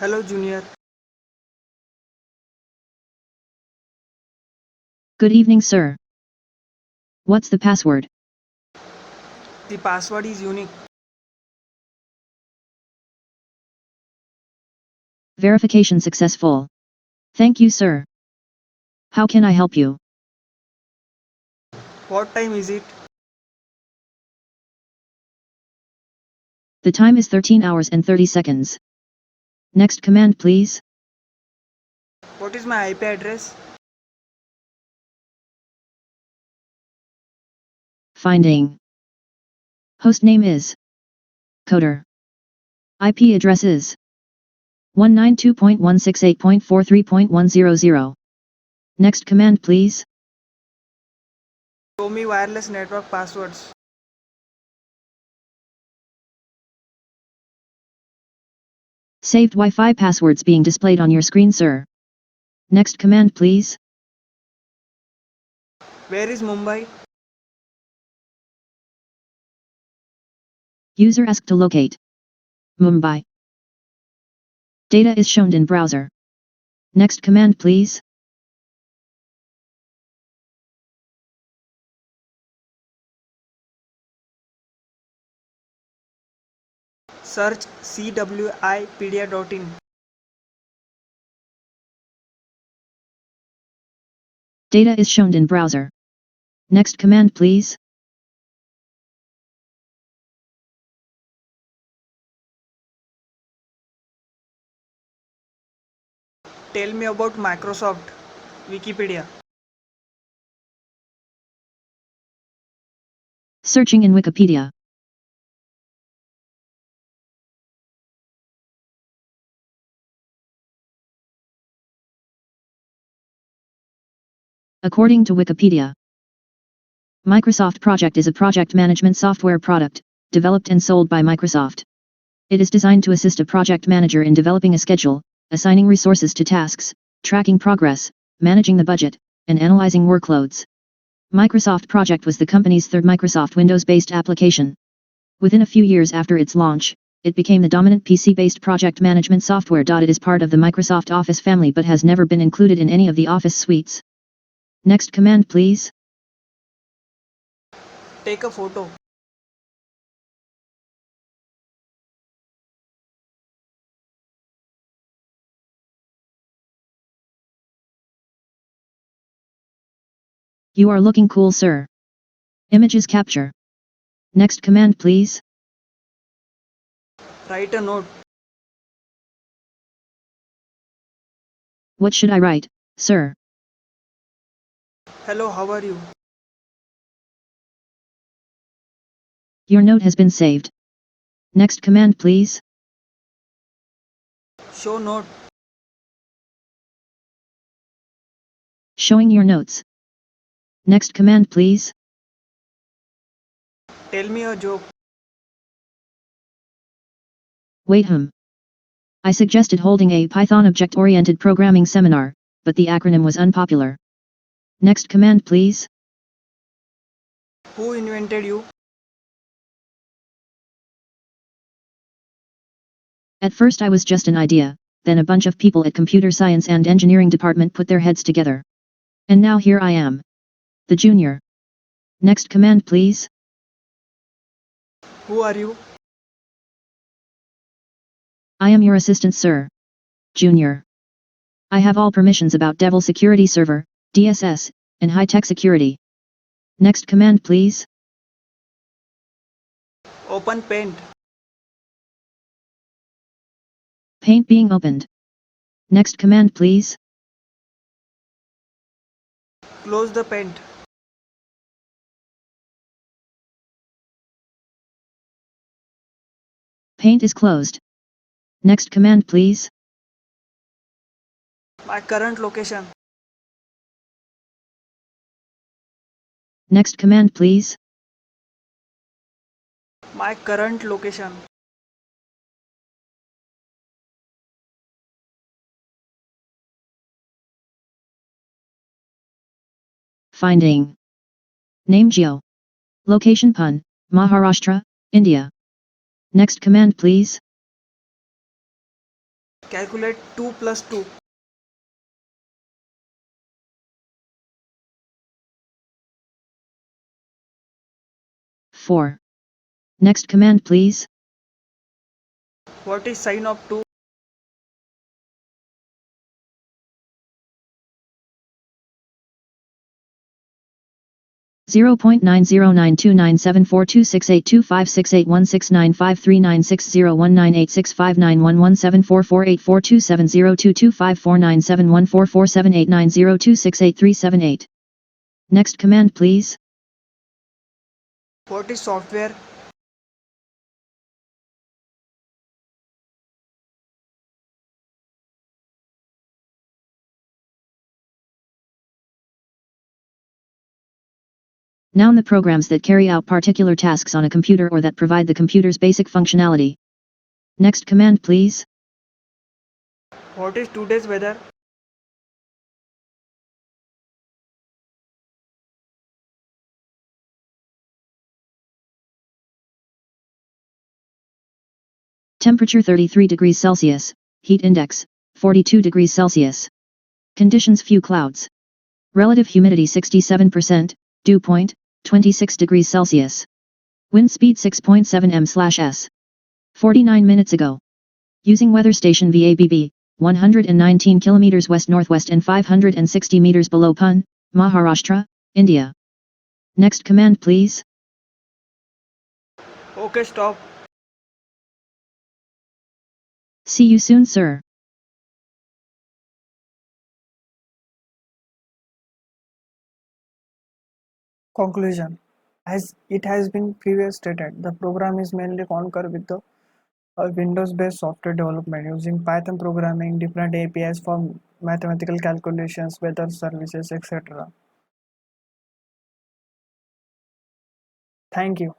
Hello, Junior. Good evening, sir. What's the password? The password is unique. Verification successful. Thank you, sir. How can I help you? What time is it? The time is 13 hours and 30 seconds. Next command, please. What is my IP address? Finding. Host name is Coder. IP address is 192.168.43.100. Next command, please. Show me wireless network passwords. Saved Wi-Fi passwords being displayed on your screen, sir. Next command, please. Where is Mumbai? User asked to locate Mumbai. Data is shown in browser. Next command, please. Search cwipedia.in. Data is shown in browser. Next command, please. Tell me about Microsoft. Wikipedia. Searching in Wikipedia. According to Wikipedia, Microsoft Project is a project management software product, developed and sold by Microsoft. It is designed to assist a project manager in developing a schedule, assigning resources to tasks, tracking progress, managing the budget, and analyzing workloads. Microsoft Project was the company's third Microsoft Windows-based application. Within a few years after its launch, it became the dominant PC-based project management software. It is part of the Microsoft Office family but has never been included in any of the Office suites. Next command, please. Take a photo. You are looking cool, sir. Images capture. Next command, please. Write a note. What should I write, sir? Hello, how are you? Your note has been saved. Next command, please. Show note. Showing your notes. Next command, please. Tell me a joke. Wait, I suggested holding a Python object-oriented programming seminar, but the acronym was unpopular. Next command, please. Who invented you? At first I was just an idea, then a bunch of people at computer science and engineering department put their heads together. And now here I am. The junior. Next command, please. Who are you? I am your assistant, sir. Junior. I have all permissions about Devil Security Server, DSS, and high-tech security. Next command, please. Open Paint. Paint being opened. Next command, please. Close the paint. Paint is closed. Next command, please. My current location. Next command, please. My current location. Finding. Name Geo. Location Pun, Maharashtra, India. Next command, please. Calculate 2 plus 2. Four. Next command please. What is sine of 2? 0.90929742682568169539601986591144842702254971447890268378378. Next command please. What is software? Noun the programs that carry out particular tasks on a computer or that provide the computer's basic functionality. Next command please. What is today's weather? Temperature 33 degrees Celsius, heat index 42 degrees Celsius. Conditions few clouds. Relative humidity 67%, dew point 26 degrees Celsius. Wind speed 6.7 m/s. 49 minutes ago. Using weather station VABB, 119 km west-northwest and 560 meters below Pune, Maharashtra, India. Next command please. Okay, stop. See you soon sir. Conclusion. As it has been previously stated, the program is mainly concurred with the Windows-based software development using Python programming, different APIs for mathematical calculations, weather services, etc. Thank you.